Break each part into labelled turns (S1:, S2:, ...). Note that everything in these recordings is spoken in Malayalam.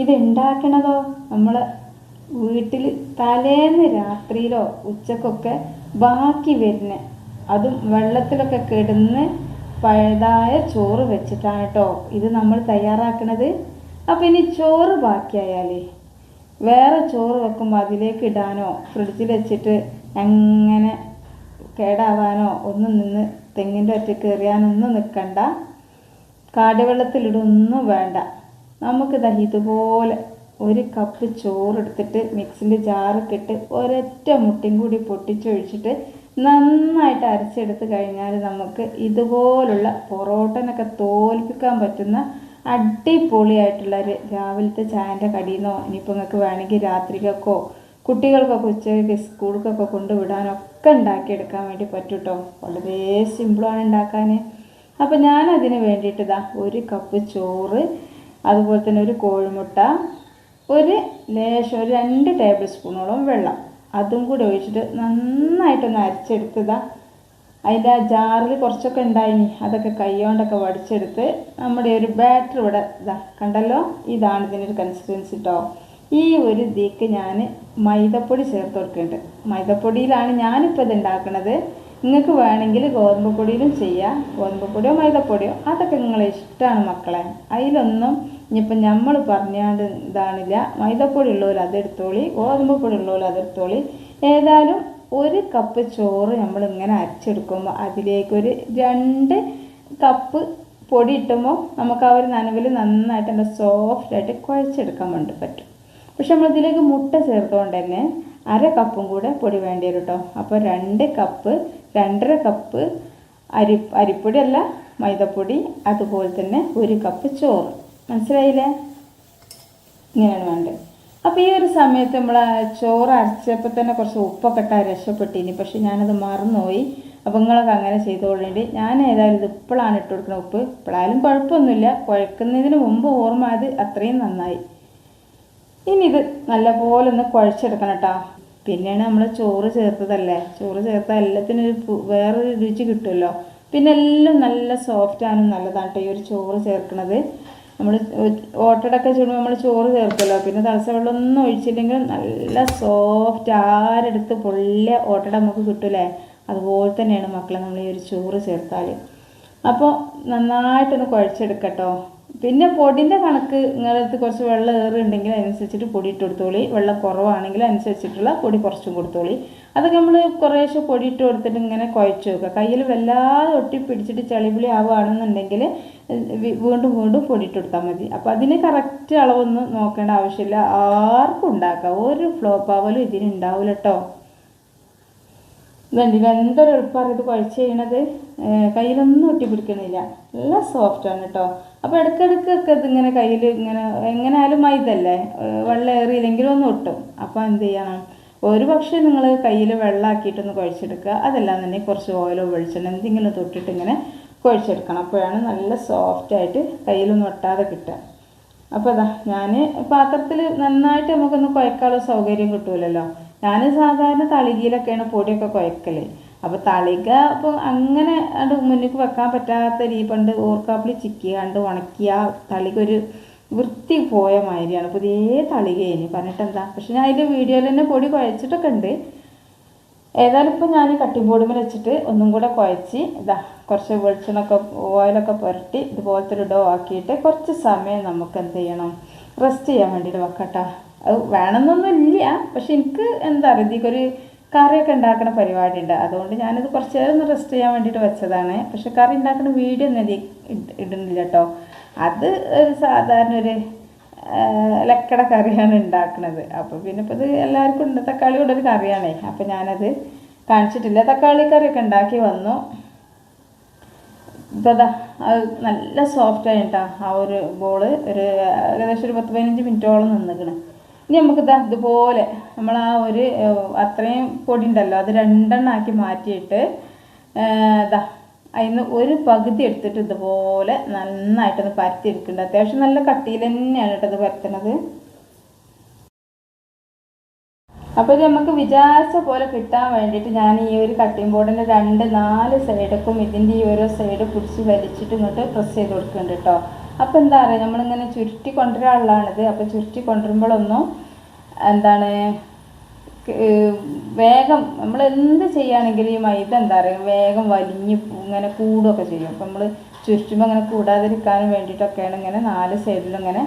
S1: ഇത് ഉണ്ടാക്കണതോ നമ്മൾ വീട്ടിൽ തലേന്ന് രാത്രിയിലോ ഉച്ചക്കൊക്കെ ബാക്കി വരുന്ന, അതും വെള്ളത്തിലൊക്കെ കിടന്ന് പഴയതായ ചോറ് വെച്ചിട്ടാണ് കേട്ടോ ഇത് നമ്മൾ തയ്യാറാക്കുന്നത്. അപ്പം ഇനി ചോറ് ബാക്കിയായാൽ വേറെ ചോറ് വെക്കുമ്പോൾ അതിലേക്ക് ഇടാനോ ഫ്രിഡ്ജിൽ വെച്ചിട്ട് അങ്ങനെ കേടാവാനോ ഒന്നും നിന്ന് തെങ്ങിൻ്റെ ഒറ്റയ്ക്ക് എറിയാനൊന്നും നിൽക്കണ്ട. കാടിവെള്ളത്തിലിടൊന്നും വേണ്ട. നമുക്കിതാ ഇതുപോലെ ഒരു കപ്പ് ചോറെടുത്തിട്ട് മിക്സിൻ്റെ ജാറൊക്കെ ഇട്ട് ഒരൊറ്റ മുട്ടയും കൂടി പൊട്ടിച്ചൊഴിച്ചിട്ട് നന്നായിട്ട് അരച്ചെടുത്ത് കഴിഞ്ഞാൽ നമുക്ക് ഇതുപോലുള്ള പൊറോട്ടനൊക്കെ തോൽപ്പിക്കാൻ പറ്റുന്ന അടിപൊളിയായിട്ടുള്ളൊരു രാവിലത്തെ ചായൻ്റെ കടിയെന്നോ ഇനിയിപ്പോൾ നിങ്ങൾക്ക് വേണമെങ്കിൽ രാത്രിക്കൊക്കെ കുട്ടികൾക്കൊക്കെ ഉച്ചയ്ക്ക് സ്കൂളിലേക്കൊക്കെ കൊണ്ടുവിടാനൊക്കെ ഉണ്ടാക്കിയെടുക്കാൻ വേണ്ടി പറ്റും കേട്ടോ. വളരെ സിമ്പിളാണ് ഉണ്ടാക്കാൻ. അപ്പോൾ ഞാനതിന് വേണ്ടിയിട്ട് ഇതാ ഒരു കപ്പ് ചോറ്, അതുപോലെ തന്നെ ഒരു കോഴിമുട്ട, ഒരു ലേശം ഒരു 2 ടേബിൾ സ്പൂണോളം വെള്ളം അതും കൂടി ഒഴിച്ചിട്ട് നന്നായിട്ടൊന്ന് അരച്ചെടുത്തതാ. അതിൻ്റെ ആ ജാറിൽ കുറച്ചൊക്കെ ഉണ്ടായിനി, അതൊക്കെ കൈകൊണ്ടൊക്കെ വടിച്ചെടുത്ത് നമ്മുടെ ഒരു ബാറ്റർ ഇവിടെ ഇതാ കണ്ടല്ലോ, ഇതാണ് ഇതിനൊരു കൺസിസ്റ്റൻസി കേട്ടോ. ഈ ഒരു ഇതിക്ക് ഞാൻ മൈദപ്പൊടി ചേർത്ത് കൊടുക്കുന്നുണ്ട്. മൈദപ്പൊടിയിലാണ് ഞാനിപ്പോൾ ഇത് ഉണ്ടാക്കുന്നത്. നിങ്ങൾക്ക് വേണമെങ്കിൽ ഗോതമ്പ് പൊടിയിലും ചെയ്യാം, ഗോതമ്പ് പൊടിയോ മൈദപ്പൊടിയോ അതൊക്കെ നിങ്ങളെ ഇഷ്ടമാണ് മക്കളെ. അതിലൊന്നും ഇനിയിപ്പം നമ്മൾ പറഞ്ഞാണ്ട് ഇതാണില്ല. മൈദപ്പൊടി ഉള്ളവർ അതെടുത്തോളി, ഗോതമ്പ് പൊടി ഉള്ളവർ അതെടുത്തോളി. ഏതായാലും ഒരു കപ്പ് ചോറ് നമ്മളിങ്ങനെ അരച്ചെടുക്കുമ്പോൾ അതിലേക്കൊരു 2 കപ്പ് പൊടി ഇട്ടുമ്പോൾ നമുക്ക് ആ ഒരു നനവിൽ നന്നായിട്ട് നല്ല സോഫ്റ്റായിട്ട് കുഴച്ചെടുക്കാൻ വേണ്ടി പറ്റും. പക്ഷെ നമ്മളിതിലേക്ക് മുട്ട ചേർത്തുകൊണ്ട് തന്നെ 1/2 കപ്പും കൂടെ പൊടി വേണ്ടി വരും കേട്ടോ. അപ്പോൾ 2 കപ്പ് 2.5 കപ്പ് അരിപ്പൊടി അല്ല മൈദപ്പൊടി, അതുപോലെ തന്നെ 1 കപ്പ് ചോറ്. മനസ്സിലായില്ലേ? ഇങ്ങനെയാണ് വേണ്ടത്. അപ്പോൾ ഈ ഒരു സമയത്ത് നമ്മൾ ചോറ് അരച്ചപ്പോൾ തന്നെ കുറച്ച് ഉപ്പൊക്കെ ഇട്ടാൽ രക്ഷപ്പെട്ടിനി, പക്ഷെ ഞാനത് മറന്നുപോയി. അപ്പോൾ നിങ്ങളൊക്കെ അങ്ങനെ ചെയ്തുകൊള്ളേണ്ടി. ഞാൻ ഏതായാലും ഇത് ഇപ്പോഴാണ് ഇട്ട് കൊടുക്കുന്ന ഉപ്പ്. ഇപ്പോഴായാലും കുഴപ്പമൊന്നുമില്ല, കുഴക്കുന്നതിന് മുമ്പ് ഓർമ്മ അത് അത്രയും നന്നായി. ഇനി ഇത് നല്ലപോലെ ഒന്ന് കുഴച്ചെടുക്കണം കേട്ടോ. പിന്നെയാണ് നമ്മൾ ചോറ് ചേർത്തതല്ലേ, ചോറ് ചേർത്താൽ എല്ലാത്തിനും വേറൊരു രുചി കിട്ടുമല്ലോ. പിന്നെ എല്ലാം നല്ല സോഫ്റ്റാനും നല്ലതാണ് കേട്ടോ ഈ ഒരു ചോറ് ചേർക്കുന്നത്. നമ്മൾ ഓട്ടടൊക്കെ ചുടുമ്പോൾ നമ്മൾ ചോറ് ചേർക്കുമല്ലോ, പിന്നെ തളച്ച വെള്ളമൊന്നും ഒഴിച്ചില്ലെങ്കിൽ നല്ല സോഫ്റ്റ് ആരെടുത്ത് പൊള്ളിയ ഓട്ടട നമുക്ക് കിട്ടൂലേ, അതുപോലെ തന്നെയാണ് മക്കളെ നമ്മൾ ഈ ഒരു ചോറ് ചേർത്താൽ. അപ്പോൾ നന്നായിട്ടൊന്ന് കുഴച്ചെടുക്കട്ടോ. പിന്നെ പൊടിൻ്റെ കണക്ക് നിങ്ങളടുത്ത് കുറച്ച് വെള്ളം ഏറുണ്ടെങ്കിൽ അതിനനുസരിച്ചിട്ട് പൊടി ഇട്ട് കൊടുത്തോളി, വെള്ളം കുറവാണെങ്കിൽ അനുസരിച്ചിട്ടുള്ള പൊടി കുറച്ചും കൊടുത്തോളി. അതൊക്കെ നമ്മൾ കുറേശ്ശെ പൊടി ഇട്ട് കൊടുത്തിട്ട് ഇങ്ങനെ കുഴച്ച് വെക്കുക. കയ്യിൽ വല്ലാതെ ഒട്ടിപ്പിടിച്ചിട്ട് ചളിപിളി ആവുകയാണെന്നുണ്ടെങ്കിൽ വീണ്ടും വീണ്ടും പൊടി ഇട്ട് കൊടുത്താൽ മതി. അപ്പോൾ അതിന് കറക്റ്റ് അളവൊന്നും നോക്കേണ്ട ആവശ്യമില്ല, ആർക്കും ഉണ്ടാക്കാം. ഒരു ഫ്ലോപ്പ് ആവലും ഇതിനുണ്ടാവില്ല കേട്ടോ. ഇതുണ്ടില്ല എന്തൊരു എളുപ്പമാണ് ഇത് കുഴച്ച് ചെയ്യണത്, കയ്യിലൊന്നും ഒട്ടിപ്പിടിക്കണില്ല, നല്ല സോഫ്റ്റാണ് കേട്ടോ. അപ്പോൾ ഇടയ്ക്കിടയ്ക്കൊക്കെ ഇതിങ്ങനെ കയ്യിൽ ഇങ്ങനെ എങ്ങനെയായാലും മൈദല്ലേ, വെള്ളം ഏറിയില്ലെങ്കിലും ഒന്ന് ഒട്ടും. അപ്പോൾ എന്ത് ചെയ്യണം, ഒരു പക്ഷേ നിങ്ങൾ കയ്യിൽ വെള്ളമാക്കിയിട്ടൊന്ന് കുഴച്ചെടുക്കുക, അതെല്ലാം തന്നെ കുറച്ച് ഓയിലോ വെളിച്ചെണ്ണ എന്തെങ്കിലും തൊട്ടിട്ട് ഇങ്ങനെ കുഴച്ചെടുക്കണം. അപ്പോഴാണ് നല്ല സോഫ്റ്റായിട്ട് കയ്യിലൊന്നും ഒട്ടാതെ കിട്ടുക. അപ്പോൾ അതാ ഞാൻ പാത്രത്തിൽ നന്നായിട്ട് നമുക്കൊന്ന് കുഴക്കാനുള്ള സൗകര്യം കിട്ടുമല്ലോ. ഞാൻ സാധാരണ തളികയിലൊക്കെയാണ് പൊടിയൊക്കെ കുഴക്കൽ. അപ്പോൾ തളിക അപ്പോൾ അങ്ങനെ അത് മുന്നിലേക്ക് വെക്കാൻ പറ്റാത്ത പണ്ട് ഓർക്കാപ്പിളി ചിക്കിയാണ്ട് ഉണക്കിയ തളിക ഒരു വൃത്തി പോയ മാതിരിയാണ്. പുതിയ തളികയിന് പറഞ്ഞിട്ട് എന്താ. പക്ഷെ ഞാൻ അതിൻ്റെ വീഡിയോയിൽ തന്നെ പൊടി കുഴച്ചിട്ടൊക്കെ ഉണ്ട്. ഏതായാലും ഇപ്പോൾ ഞാൻ കട്ടിംഗ് ബോർഡിൽ വെച്ചിട്ട് ഒന്നും കൂടെ കുഴച്ച് ഇതാ കുറച്ച് വെളിച്ചെണ്ണൊക്കെ ഓയിലൊക്കെ പുരട്ടി ഇതുപോലത്തെ ഒരു ഡോ ആക്കിയിട്ട് കുറച്ച് സമയം നമുക്ക് എന്ത് ചെയ്യണം, റെസ്റ്റ് ചെയ്യാൻ വേണ്ടിയിട്ട് വെക്കട്ടോ. അത് വേണമെന്നൊന്നും ഇല്ല, പക്ഷെ എനിക്ക് എന്താ പറയുക ഇതിക്കൊരു കറിയൊക്കെ ഉണ്ടാക്കുന്ന പരിപാടി ഉണ്ട്, അതുകൊണ്ട് ഞാനിത് കുറച്ച് നേരം ഒന്ന് റെസ്റ്റ് ചെയ്യാൻ വേണ്ടിയിട്ട് വെച്ചതാണ്. പക്ഷെ കറി ഉണ്ടാക്കുന്ന വീഡിയോ ഒന്നും ഇടുന്നില്ല കേട്ടോ. അത് ഒരു സാധാരണ ഒരു ലക്കട കറിയാണ് ഉണ്ടാക്കുന്നത്. അപ്പോൾ പിന്നെ ഇപ്പോൾ ഇത് എല്ലാവർക്കും ഉണ്ട്, തക്കാളി കൊണ്ടൊരു കറിയാണേ. അപ്പോൾ ഞാനത് കാണിച്ചിട്ടില്ല. തക്കാളി കറിയൊക്കെ ഉണ്ടാക്കി വന്നു. ഇതാ അത് നല്ല സോഫ്റ്റായി കേട്ടോ. ആ ഒരു ബോള് ഒരു ഏകദേശം ഒരു 10-15 മിനിറ്റോളം നിന്നിക്കണം. ഇനി നമുക്കിതാ ഇതുപോലെ നമ്മൾ ആ ഒരു അത്രയും പൊടി ഉണ്ടല്ലോ അത് 2 എണ്ണം ആക്കി മാറ്റിയിട്ട് ഇതാ അതിന് ഒരു പകുതി എടുത്തിട്ട് ഇതുപോലെ നന്നായിട്ടൊന്ന് പരത്തി എടുക്കുന്നുണ്ട്. അത്യാവശ്യം നല്ല കട്ടിയിൽ തന്നെയാണ് കേട്ടോ ഇത് പരത്തുന്നത്. അപ്പോൾ ഇത് നമുക്ക് വിചാരിച്ച പോലെ കിട്ടാൻ വേണ്ടിയിട്ട് ഞാൻ ഈ ഒരു കട്ടിംഗ് ബോർഡിൻ്റെ 2-4 സൈഡൊക്കെ ഇതിൻ്റെ ഈ ഓരോ സൈഡ് പിടിച്ച് വലിച്ചിട്ട് ഇങ്ങോട്ട് പ്രസ് ചെയ്ത് കൊടുക്കുന്നുണ്ട് കേട്ടോ. അപ്പോൾ എന്താ പറയുക, നമ്മളിങ്ങനെ ചുരുട്ടി കൊണ്ടുവരാനുള്ളതാണിത്. അപ്പോൾ ചുരുട്ടി കൊണ്ടുവരുമ്പോഴൊന്നും എന്താണ് വേഗം നമ്മൾ എന്ത് ചെയ്യുകയാണെങ്കിലും ഈ മൈദ എന്താ പറയുക വേഗം വലിഞ്ഞ് ഇങ്ങനെ കൂടുകയൊക്കെ ചെയ്യും. അപ്പോൾ നമ്മൾ ചുരുട്ടുമ്പോൾ അങ്ങനെ കൂടാതിരിക്കാനും വേണ്ടിയിട്ടൊക്കെയാണ് ഇങ്ങനെ 4 സൈഡിലും ഇങ്ങനെ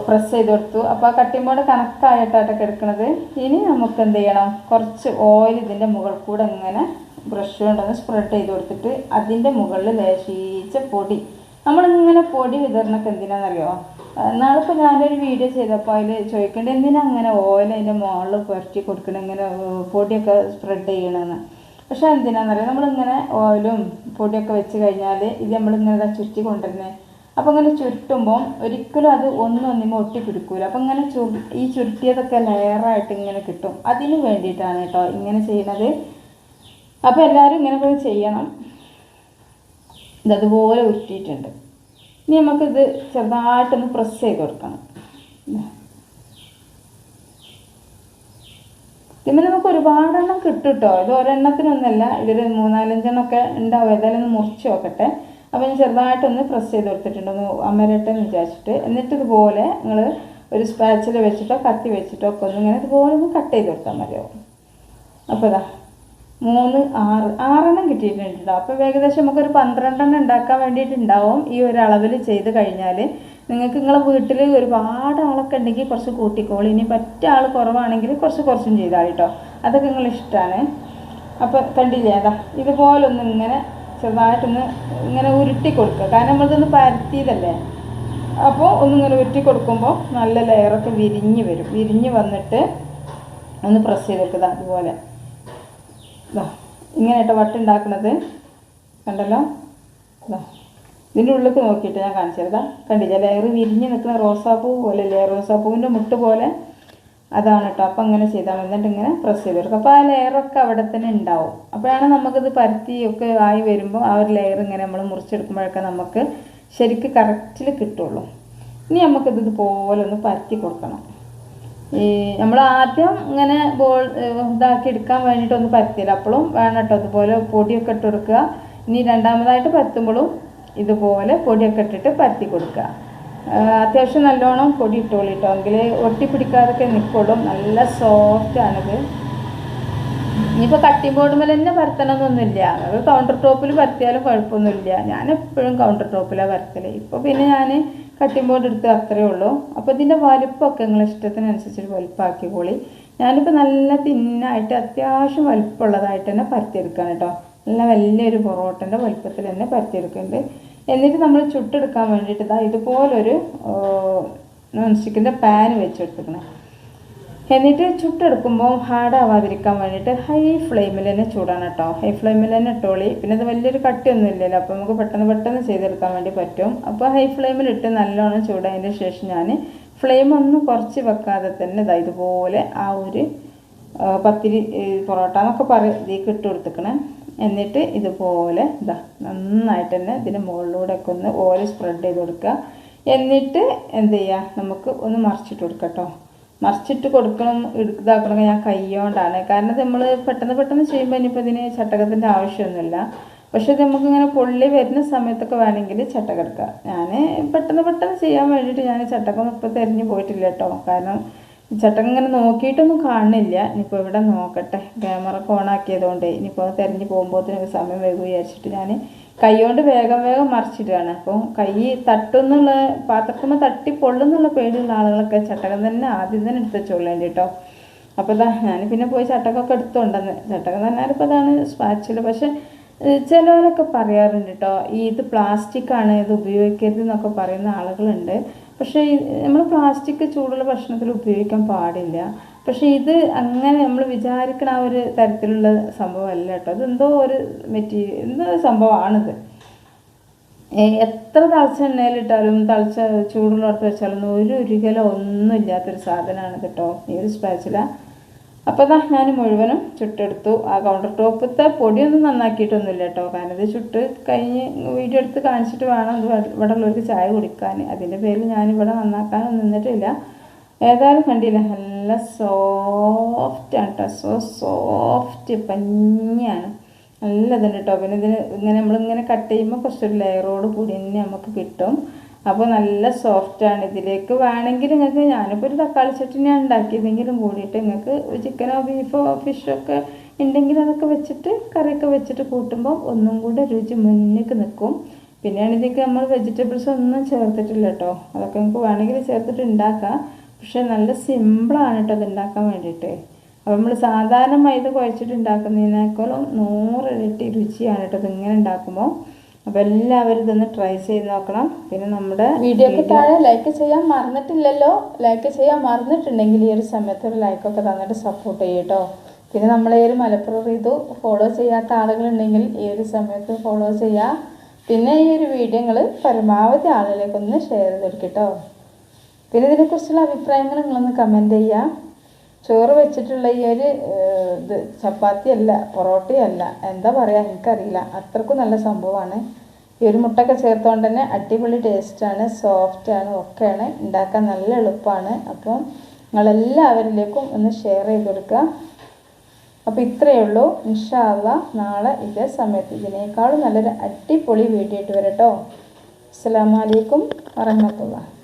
S1: പ്രസ് ചെയ്ത് കൊടുത്തു. അപ്പോൾ ആ കട്ടിംഗ് ബോർഡ് കണക്കായിട്ടാട്ടൊക്കെ എടുക്കുന്നത്. ഇനി നമുക്ക് എന്ത് ചെയ്യണം, കുറച്ച് ഓയിൽ ഇതിൻ്റെ മുകളിൽ കൂടെ ഇങ്ങനെ ബ്രഷ് കൊണ്ടൊന്ന് സ്പ്രെഡ് ചെയ്ത് കൊടുത്തിട്ട് അതിൻ്റെ മുകളിൽ ലേശിച്ച പൊടി, നമ്മളിങ്ങനെ പൊടി വിതരണമൊക്കെ എന്തിനാണെന്നറിയോ, നാളിപ്പോൾ ഞാനൊരു വീഡിയോ ചെയ്തപ്പോൾ അതിൽ ചോദിക്കേണ്ടത് എന്തിനാ അങ്ങനെ ഓയിൽ അതിൻ്റെ മുകളിൽ പുരട്ടി കൊടുക്കണം, ഇങ്ങനെ പൊടിയൊക്കെ സ്പ്രെഡ് ചെയ്യണമെന്ന്. പക്ഷേ എന്തിനാണെന്നറിയാം, നമ്മളിങ്ങനെ ഓയിലും പൊടിയൊക്കെ വെച്ച് കഴിഞ്ഞാൽ ഇത് നമ്മളിങ്ങനെ ചുരുട്ടി കൊണ്ടുവരുന്നത്. അപ്പോൾ ഇങ്ങനെ ചുരുട്ടുമ്പോൾ ഒരിക്കലും അത് ഒന്നൊന്നിമ ഒട്ടി പിടിക്കൂല. അപ്പോൾ ഇങ്ങനെ ഈ ചുരുട്ടിയതൊക്കെ ലെയറായിട്ട് ഇങ്ങനെ കിട്ടും. അതിന് വേണ്ടിയിട്ടാണ് കേട്ടോ ഇങ്ങനെ ചെയ്യുന്നത്. അപ്പോൾ എല്ലാവരും ഇങ്ങനെ പോയി ചെയ്യണം. ഇതതുപോലെ ഉരുട്ടിയിട്ടുണ്ട്. ഇനി നമുക്കിത് ചെറുതായിട്ടൊന്ന് പ്രസ് ചെയ്ത് കൊടുക്കണം. ഇതിന് നമുക്ക് ഒരുപാടെണ്ണം കിട്ടും കേട്ടോ. ഇത് ഒരെണ്ണത്തിനൊന്നല്ല, ഇതൊരു 3-4 എണ്ണമൊക്കെ ഉണ്ടാവും. ഏതായാലും ഒന്ന് മുറിച്ച് നോക്കട്ടെ. അപ്പോൾ ഞാൻ ചെറുതായിട്ടൊന്ന് പ്രസ് ചെയ്ത് കൊടുത്തിട്ടുണ്ട്, ഒന്ന് അമരട്ടെന്ന് വിചാരിച്ചിട്ട്. എന്നിട്ട് ഇതുപോലെ നിങ്ങൾ ഒരു സ്പാച്ചിൽ വെച്ചിട്ടോ കത്തി വെച്ചിട്ടോ ഒക്കെ ഒന്ന് ഇങ്ങനെ ഇതുപോലെ ഒന്ന് കട്ട് ചെയ്ത് കൊടുത്താൽ മതിയാവും. അപ്പോൾ ഇതാ 3, 6 കിട്ടിയിട്ടുണ്ട് കേട്ടോ. അപ്പോൾ ഏകദേശം നമുക്കൊരു 12 ഉണ്ടാക്കാൻ വേണ്ടിയിട്ടുണ്ടാവും. ഈ ഒരു അളവിൽ ചെയ്ത് കഴിഞ്ഞാൽ നിങ്ങൾക്ക് നിങ്ങളെ വീട്ടിൽ ഒരുപാട് ആളൊക്കെ ഉണ്ടെങ്കിൽ കുറച്ച് കൂട്ടിക്കോളി. ഇനി പറ്റ ആൾ കുറവാണെങ്കിൽ കുറച്ചും ചെയ്താൽ കേട്ടോ, അതൊക്കെ നിങ്ങളിഷ്ടമാണ്. അപ്പോൾ കണ്ടില്ലേ, അതാ ഇതുപോലൊന്ന് ഇങ്ങനെ ചെറുതായിട്ടൊന്ന് ഇങ്ങനെ ഉരുട്ടി കൊടുക്കുക. കാരണം നമ്മളിതൊന്ന് പരത്തിയതല്ലേ. അപ്പോൾ ഒന്നിങ്ങനെ ഉരുട്ടി കൊടുക്കുമ്പോൾ നല്ല ലെയറൊക്കെ വിരിഞ്ഞ് വരും. വിരിഞ്ഞ് വന്നിട്ട് ഒന്ന് പ്രസ് ചെയ്ത് വെക്കുക. അതുപോലെ ഇങ്ങനെയായിട്ട് വട്ടുണ്ടാക്കുന്നത് കണ്ടല്ലോ. ഇതിൻ്റെ ഉള്ളിലേക്ക് നോക്കിയിട്ട് ഞാൻ കാണിച്ചു തരാം. കണ്ടില്ല, ലെയർ വിരിഞ്ഞ് നിൽക്കുന്ന റോസാപ്പൂ പോലെ അല്ലേ, റോസാപ്പൂവിൻ്റെ മുട്ട് പോലെ, അതാണ് കേട്ടോ. അപ്പോൾ അങ്ങനെ ചെയ്താൽ മതി. എന്നിട്ട് ഇങ്ങനെ പ്രസ് ചെയ്ത് കൊടുക്കും. അപ്പോൾ ആ ലെയറൊക്കെ അവിടെ തന്നെ ഉണ്ടാവും. അപ്പോഴാണ് നമുക്കിത് പരത്തിയൊക്കെ ആയി വരുമ്പോൾ ആ ഒരു ലെയർ ഇങ്ങനെ നമ്മൾ മുറിച്ചെടുക്കുമ്പോഴൊക്കെ നമുക്ക് ശരിക്കും കറക്റ്റിൽ കിട്ടുള്ളൂ. ഇനി നമുക്കിത് ഇതുപോലെ ഒന്ന് പരത്തി കൊടുക്കണം. ഈ നമ്മൾ ആദ്യം ഇങ്ങനെ ഇതാക്കി എടുക്കാൻ വേണ്ടിയിട്ടൊന്ന് പരത്തിയില്ല, അപ്പോഴും വേണം കേട്ടോ അതുപോലെ പൊടിയൊക്കെ ഇട്ട് കൊടുക്കുക. ഇനി രണ്ടാമതായിട്ട് പരത്തുമ്പോഴും ഇതുപോലെ പൊടിയൊക്കെ ഇട്ടിട്ട് പരത്തി കൊടുക്കുക. അത്യാവശ്യം നല്ലോണം പൊടി ഇട്ടോളൂ കേട്ടോ, എങ്കിൽ ഒട്ടിപ്പിടിക്കാതൊക്കെ നിൽക്കുള്ളൂ. നല്ല സോഫ്റ്റാണിത്. ഇനിയിപ്പോൾ കട്ടിംഗ് ബോർഡ് മേലെ തന്നെ പരത്തണമെന്നൊന്നുമില്ല, അത് കൗണ്ടർ ടോപ്പിൽ പരത്തിയാലും കുഴപ്പമൊന്നുമില്ല. ഞാൻ എപ്പോഴും കൗണ്ടർ ടോപ്പിലാണ് പരത്തൽ. ഇപ്പോൾ പിന്നെ ഞാൻ കട്ടിംഗ് ബോർഡ് എടുത്ത് അത്രയേ ഉള്ളൂ. അപ്പോൾ ഇതിൻ്റെ വലുപ്പമൊക്കെ നിങ്ങൾ ഇഷ്ടത്തിനനുസരിച്ചൊരു വലുപ്പമാക്കിക്കോളി. ഞാനിപ്പോൾ നല്ല തിന്നായിട്ട് അത്യാവശ്യം വലുപ്പമുള്ളതായിട്ട് തന്നെ പരത്തിയെടുക്കുകയാണ് കേട്ടോ. നല്ല വലിയൊരു പൊറോട്ടൻ്റെ വലുപ്പത്തിൽ തന്നെ പരത്തിയെടുക്കുന്നുണ്ട്. എന്നിട്ട് നമ്മൾ ചുട്ടെടുക്കാൻ വേണ്ടിയിട്ട് ഇതുപോലൊരു നോൺ സ്റ്റിക്കിൻ്റെ പാൻ വെച്ചെടുത്തിക്കണം. എന്നിട്ട് ചുട്ടെടുക്കുമ്പോൾ ഹാർഡാവാതിരിക്കാൻ വേണ്ടിയിട്ട് ഹൈ ഫ്ലെയിമിൽ തന്നെ ചൂടാണ് കേട്ടോ. ഹൈ ഫ്ലെയിമിൽ തന്നെ ഇട്ടോളി. പിന്നെ അത് വലിയൊരു കട്ടിയൊന്നും ഇല്ലല്ലോ, അപ്പോൾ നമുക്ക് പെട്ടെന്ന് ചെയ്തെടുക്കാൻ വേണ്ടി പറ്റും. അപ്പോൾ ഹൈ ഫ്ലെയിമിലിട്ട് നല്ലോണം ചൂടായതിൻ്റെ ശേഷം ഞാൻ ഫ്ലെയിം ഒന്നും കുറച്ച് വെക്കാതെ തന്നെ ഇതുപോലെ ആ ഒരു പത്തിരി പൊറോട്ട എന്നൊക്കെ ഇതിലേക്ക് ഇട്ട് കൊടുത്തിക്കണം. എന്നിട്ട് ഇതുപോലെ നന്നായിട്ട് തന്നെ ഇതിൻ്റെ മുകളിലൂടെ ഒക്കെ ഒന്ന് ഓയിൽ സ്പ്രെഡ് ചെയ്ത് കൊടുക്കുക. എന്നിട്ട് എന്ത് ചെയ്യുക, നമുക്ക് ഒന്ന് മറിച്ചിട്ട് കൊടുക്കാം കേട്ടോ. മറിച്ചിട്ട് കൊടുക്കണം, ഇതാക്കണമെങ്കിൽ ഞാൻ കൈകൊണ്ടാണ്. കാരണം നമ്മൾ പെട്ടെന്ന് ചെയ്യുമ്പോൾ ഇനിയിപ്പോൾ ഇതിന് ചട്ടകത്തിൻ്റെ ആവശ്യമൊന്നുമില്ല. പക്ഷേ ഇത് നമുക്കിങ്ങനെ പൊള്ളി വരുന്ന സമയത്തൊക്കെ വേണമെങ്കിൽ ചട്ടകം എടുക്കുക. ഞാൻ പെട്ടെന്ന് ചെയ്യാൻ വേണ്ടിയിട്ട് ഞാൻ ചട്ടകം ഇപ്പോൾ തിരഞ്ഞു പോയിട്ടില്ല കേട്ടോ. കാരണം ചട്ടകം ഇങ്ങനെ നോക്കിയിട്ടൊന്നും കാണുന്നില്ല. ഇനിയിപ്പോൾ ഇവിടെ നോക്കട്ടെ, ക്യാമറ ഓണാക്കിയതുകൊണ്ട് ഇനിയിപ്പോൾ തിരഞ്ഞു പോകുമ്പോഴത്തേനൊക്കെ സമയം വൈകി വിചാരിച്ചിട്ട് ഞാൻ കൈ കൊണ്ട് വേഗം മറിച്ചിടുകയാണ്. അപ്പോൾ കൈ തട്ടുന്നുള്ള പാത്രത്തിൽ തട്ടി പൊള്ളുന്നുള്ള പേടിയുള്ള ആളുകളൊക്കെ ചട്ടകം തന്നെ ആദ്യം തന്നെ എടുത്ത് വെച്ചോളേണ്ടി കേട്ടോ. അപ്പോൾ ഞാൻ പിന്നെ പോയി ചട്ടകമൊക്കെ എടുത്തുകൊണ്ടെന്ന്. ചട്ടകം തന്നെ ഇപ്പോൾ അതാണ് സ്പാച്ചിൽ. പക്ഷേ ചിലവരൊക്കെ പറയാറുണ്ട് കേട്ടോ, ഇത് പ്ലാസ്റ്റിക്കാണ്, ഇത് ഉപയോഗിക്കരുത് എന്നൊക്കെ പറയുന്ന ആളുകളുണ്ട്. പക്ഷേ നമ്മൾ പ്ലാസ്റ്റിക് ചൂടുള്ള ഭക്ഷണത്തിൽ ഉപയോഗിക്കാൻ പാടില്ല. പക്ഷേ ഇത് അങ്ങനെ നമ്മൾ വിചാരിക്കണ ആ ഒരു തരത്തിലുള്ള സംഭവമല്ല കേട്ടോ. അതെന്തോ ഒരു എന്തോ സംഭവമാണിത്. എത്ര തിളച്ച എണ്ണയിലിട്ടാലും തിളച്ച ചൂടുള്ളിടത്ത് വെച്ചാലും ഒരു ഉരുകലോ ഒന്നും ഇല്ലാത്തൊരു സാധനമാണ് കേട്ടോ ഈ ഒരു സ്പാച്ചില. അപ്പോൾ ഞാൻ മുഴുവനും ചുട്ടെടുത്തു. ആ കൗണ്ടർ ടോപ്പത്തെ പൊടിയൊന്നും നന്നാക്കിയിട്ടൊന്നുമില്ല കേട്ടോ. കാരണം ഇത് ചുട്ട് കഴിഞ്ഞ് വീഡിയോ എടുത്ത് കാണിച്ചിട്ട് വേണം ഇത് ഇവിടെ ഉള്ളവർക്ക് ചായ കുടിക്കാൻ. അതിൻ്റെ പേരിൽ ഞാനിവിടെ നന്നാക്കാനൊന്നും നിന്നിട്ടില്ല. ഏതായാലും കണ്ടില്ല, നല്ല സോഫ്റ്റാണ് കേട്ടോ. സോഫ്റ്റ് പഞ്ഞിയാണ്, നല്ലതുണ്ട് കേട്ടോ. പിന്നെ ഇതിന് ഇങ്ങനെ നമ്മളിങ്ങനെ കട്ട് ചെയ്യുമ്പോൾ കുറച്ചൊരു ലെയറോട് കൂടി തന്നെ നമുക്ക് കിട്ടും. അപ്പോൾ നല്ല സോഫ്റ്റാണ്. ഇതിലേക്ക് വേണമെങ്കിൽ നിങ്ങൾക്ക്, ഞാനിപ്പോൾ ഒരു തക്കാളി ചട്നിയാണ് ഉണ്ടാക്കിയതെങ്കിലും കൂടിയിട്ട് നിങ്ങൾക്ക് ചിക്കനോ ബീഫോ ഫിഷോ ഒക്കെ ഉണ്ടെങ്കിൽ അതൊക്കെ വെച്ചിട്ട് കറിയൊക്കെ വെച്ചിട്ട് കൂട്ടുമ്പോൾ ഒന്നും കൂടെ രുചി മുന്നിലേക്ക് നിൽക്കും. പിന്നെയാണ് ഇതിലേക്ക് നമ്മൾ വെജിറ്റബിൾസ് ഒന്നും ചേർത്തിട്ടില്ല കേട്ടോ. അതൊക്കെ നമുക്ക് വേണമെങ്കിൽ ചേർത്തിട്ട് ഉണ്ടാക്കാം. പക്ഷേ നല്ല സിമ്പിളാണ് കേട്ടോ ഇത് ഉണ്ടാക്കാൻ വേണ്ടിയിട്ട്. അപ്പോൾ നമ്മൾ സാധാരണ മൈദ കുഴച്ചിട്ട് ഉണ്ടാക്കുന്നതിനേക്കാളും 100 ഇരട്ടി രുചിയാണ് കേട്ടോ ഇതിങ്ങനെ ഉണ്ടാക്കുമ്പോൾ. അപ്പോൾ എല്ലാവരും ഇതൊന്ന് ട്രൈ ചെയ്ത് നോക്കണം. പിന്നെ നമ്മുടെ വീഡിയോക്ക് താഴെ ലൈക്ക് ചെയ്യാൻ മറന്നിട്ടില്ലല്ലോ. ലൈക്ക് ചെയ്യാൻ മറന്നിട്ടുണ്ടെങ്കിൽ ഈ ഒരു സമയത്ത് ഒരു ലൈക്കൊക്കെ തന്നിട്ട് സപ്പോർട്ട് ചെയ്യും കേട്ടോ. പിന്നെ നമ്മളെ ഒരു മലപ്പുറം റീതു ഫോളോ ചെയ്യാത്ത ആളുകളുണ്ടെങ്കിൽ ഈ ഒരു സമയത്ത് ഫോളോ ചെയ്യുക. പിന്നെ ഈ ഒരു വീഡിയോകൾ പരമാവധി ആളുകളിലേക്കൊന്ന് ഷെയർ ചെയ്തെടുക്കും കേട്ടോ. പിന്നെ ഇതിനെക്കുറിച്ചുള്ള അഭിപ്രായങ്ങൾ നിങ്ങളൊന്ന് കമൻറ്റ് ചെയ്യുക. ചോറ് വെച്ചിട്ടുള്ള ഈ ഒരു ഇത് ചപ്പാത്തിയല്ല, പൊറോട്ടയല്ല, എന്താ പറയുക എനിക്കറിയില്ല, അത്രക്കും നല്ല സംഭവമാണ്. ഈ ഒരു മുട്ടൊക്കെ ചേർത്തുകൊണ്ട് തന്നെ അടിപൊളി ടേസ്റ്റാണ്, സോഫ്റ്റാണ്, ഒക്കെയാണ്, ഉണ്ടാക്കാൻ നല്ല എളുപ്പമാണ്. അപ്പം നിങ്ങളെല്ലാവരിലേക്കും ഒന്ന് ഷെയർ ചെയ്ത് കൊടുക്കുക. അപ്പോൾ ഇത്രയേ ഉള്ളൂ. ഇൻഷാ അല്ലാഹ് നാളെ ഇതേ സമയത്ത് ഇതിനേക്കാളും നല്ലൊരു അടിപൊളി വീഡിയോ ആയിട്ട് വരട്ടോ. അസ്സലാമു അലൈക്കും വറഹ്മത്തുള്ളാഹി.